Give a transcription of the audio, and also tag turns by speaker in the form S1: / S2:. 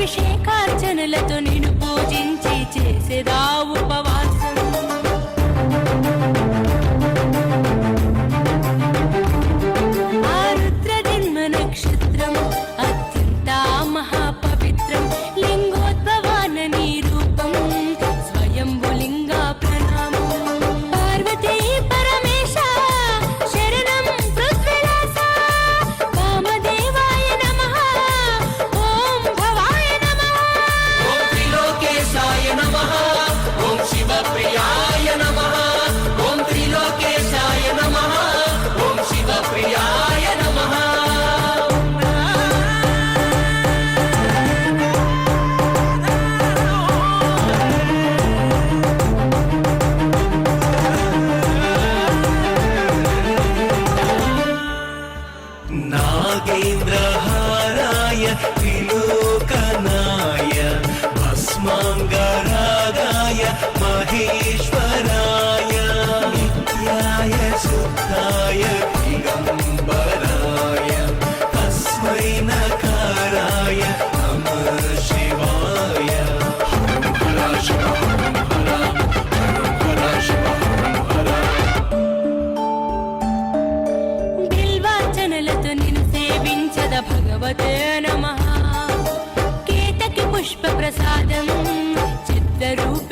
S1: అభిషేకార్చనలతో నిన్ను పూజించి చేసేదా ఉపవాసం. ఆ రుద్ర జన్మ నక్షత్రం అత్యంత మహాపవిత్రం. లింగోద్భవాన నీ రూపం స్వయంభులింగ ప్రణామం. పార్వతీ పరమేశ శరణం పృథ్వీలాస. వామదేవాయ నమః ఓం భవాయ నమః.
S2: ఓం త్రిలోకేశాయ నమః ఓం శివప్రియాయ నమః. ఓం త్రిలోకేశాయ నమః ఓం శివప్రియాయ నమః. नागेन्द्रहाराय त्रिलोकनाय भस्माङ्गरागाय महेश्वराय नित्याय शुद्धाय दिगम्बराय तस्मै नकाराय नमः शिवाय. हर हर शिव हर हर शिव हर.
S1: బిల్వార్చనలతో నిన్ను సేవించద భగవతే నమః. కేతకి పుష్ప ప్రసాదం చిత్తరూప